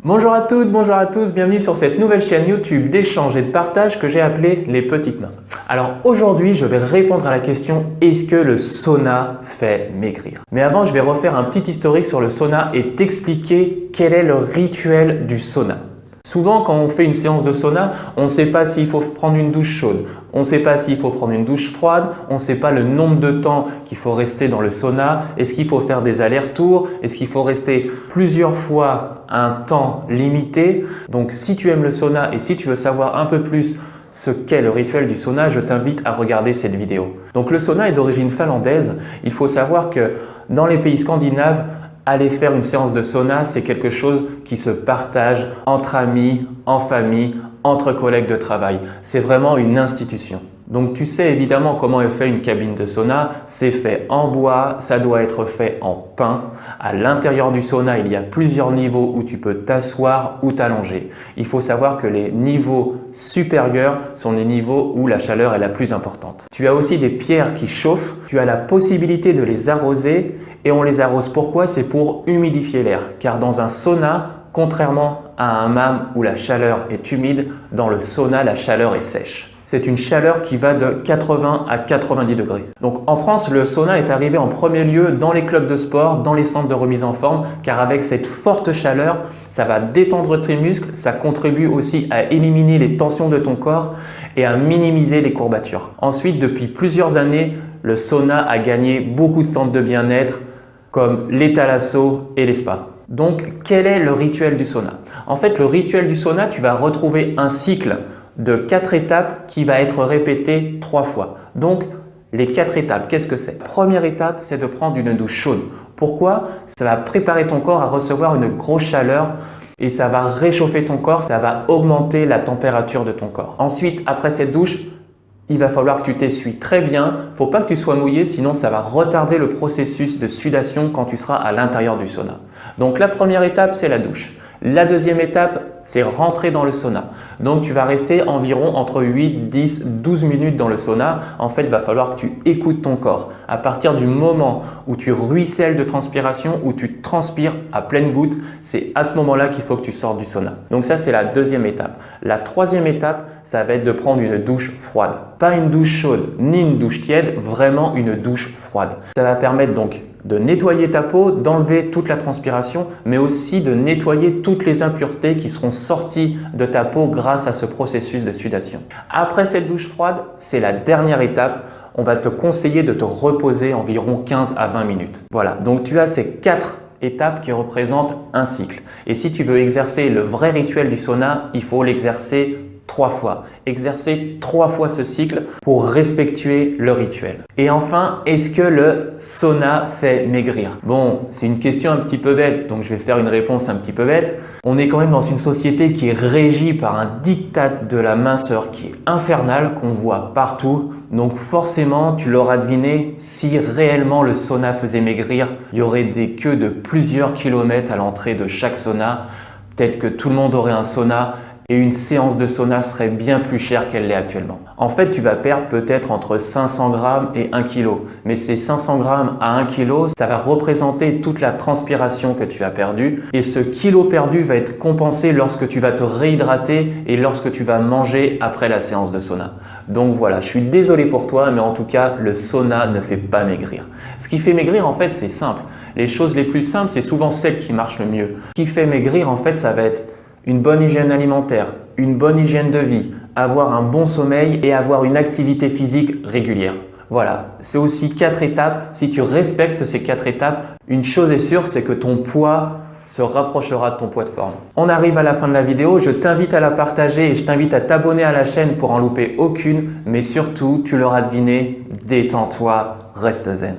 Bonjour à toutes, bonjour à tous, bienvenue sur cette nouvelle chaîne YouTube d'échange et de partage que j'ai appelée Les Petites Mains. Alors aujourd'hui, je vais répondre à la question « Est-ce que le sauna fait maigrir ?» Mais avant, je vais refaire un petit historique sur le sauna et t'expliquer quel est le rituel du sauna. Souvent, quand on fait une séance de sauna, on ne sait pas s'il faut prendre une douche chaude, on ne sait pas s'il faut prendre une douche froide, on ne sait pas le nombre de temps qu'il faut rester dans le sauna, est-ce qu'il faut faire des allers-retours, est-ce qu'il faut rester plusieurs fois un temps limité. Donc si tu aimes le sauna et si tu veux savoir un peu plus ce qu'est le rituel du sauna, je t'invite à regarder cette vidéo. Donc le sauna est d'origine finlandaise. Il faut savoir que dans les pays scandinaves, aller faire une séance de sauna, c'est quelque chose qui se partage entre amis, en famille, entre collègues de travail. C'est vraiment une institution. Donc tu sais évidemment comment est fait une cabine de sauna. C'est fait en bois, ça doit être fait en pin. À l'intérieur du sauna, il y a plusieurs niveaux où tu peux t'asseoir ou t'allonger. Il faut savoir que les niveaux supérieurs sont les niveaux où la chaleur est la plus importante. Tu as aussi des pierres qui chauffent. Tu as la possibilité de les arroser. Et on les arrose pourquoi? C'est pour humidifier l'air. Car dans un sauna, contrairement à un hammam où la chaleur est humide, dans le sauna, la chaleur est sèche. C'est une chaleur qui va de 80 à 90 degrés. Donc en France, le sauna est arrivé en premier lieu dans les clubs de sport, dans les centres de remise en forme, car avec cette forte chaleur, ça va détendre tes muscles, ça contribue aussi à éliminer les tensions de ton corps et à minimiser les courbatures. Ensuite, depuis plusieurs années, le sauna a gagné beaucoup de centres de bien-être comme les thalassos et les spas. Donc, quel est le rituel du sauna? En fait, le rituel du sauna, tu vas retrouver un cycle de 4 étapes qui va être répété 3 fois. Donc, les 4 étapes, qu'est-ce que c'est? La première étape, c'est de prendre une douche chaude. Pourquoi? Ça va préparer ton corps à recevoir une grosse chaleur et ça va réchauffer ton corps, ça va augmenter la température de ton corps. Ensuite, après cette douche, il va falloir que tu t'essuies très bien. Il ne faut pas que tu sois mouillé, sinon ça va retarder le processus de sudation quand tu seras à l'intérieur du sauna. Donc la première étape, c'est la douche. La deuxième étape, c'est rentrer dans le sauna. Donc tu vas rester environ entre 8, 10, 12 minutes dans le sauna. En fait, il va falloir que tu écoutes ton corps. À partir du moment où tu ruisselles de transpiration, où tu transpires à pleine goutte, c'est à ce moment-là qu'il faut que tu sortes du sauna. Donc ça, c'est la deuxième étape. La troisième étape, ça va être de prendre une douche froide. Pas une douche chaude ni une douche tiède, vraiment une douche froide. Ça va permettre donc de nettoyer ta peau, d'enlever toute la transpiration, mais aussi de nettoyer toutes les impuretés qui seront sorties de ta peau grâce à ce processus de sudation. Après cette douche froide, c'est la dernière étape. On va te conseiller de te reposer environ 15 à 20 minutes. Voilà, donc tu as ces 4 étapes qui représentent un cycle. Et si tu veux exercer le vrai rituel du sauna, il faut l'exercer 3 fois. Exercer 3 fois ce cycle pour respecter le rituel. Et enfin, est-ce que le sauna fait maigrir? Bon, c'est une question un petit peu bête, donc je vais faire une réponse un petit peu bête. On est quand même dans une société qui est régie par un diktat de la minceur qui est infernal, qu'on voit partout. Donc forcément, tu l'auras deviné, si réellement le sauna faisait maigrir, il y aurait des queues de plusieurs kilomètres à l'entrée de chaque sauna. Peut-être que tout le monde aurait un sauna et une séance de sauna serait bien plus chère qu'elle l'est actuellement. En fait, tu vas perdre peut-être entre 500 grammes et 1 kg. Mais ces 500 grammes à 1 kg, ça va représenter toute la transpiration que tu as perdue. Et ce kilo perdu va être compensé lorsque tu vas te réhydrater et lorsque tu vas manger après la séance de sauna. Donc voilà, je suis désolé pour toi, mais en tout cas, le sauna ne fait pas maigrir. Ce qui fait maigrir, en fait, c'est simple. Les choses les plus simples, c'est souvent celles qui marchent le mieux. Ce qui fait maigrir, en fait, ça va être une bonne hygiène alimentaire, une bonne hygiène de vie, avoir un bon sommeil et avoir une activité physique régulière. Voilà, c'est aussi 4 étapes. Si tu respectes ces 4 étapes, une chose est sûre, c'est que ton poids se rapprochera de ton poids de forme. On arrive à la fin de la vidéo, je t'invite à la partager et je t'invite à t'abonner à la chaîne pour en louper aucune. Mais surtout, tu l'auras deviné, détends-toi, reste zen.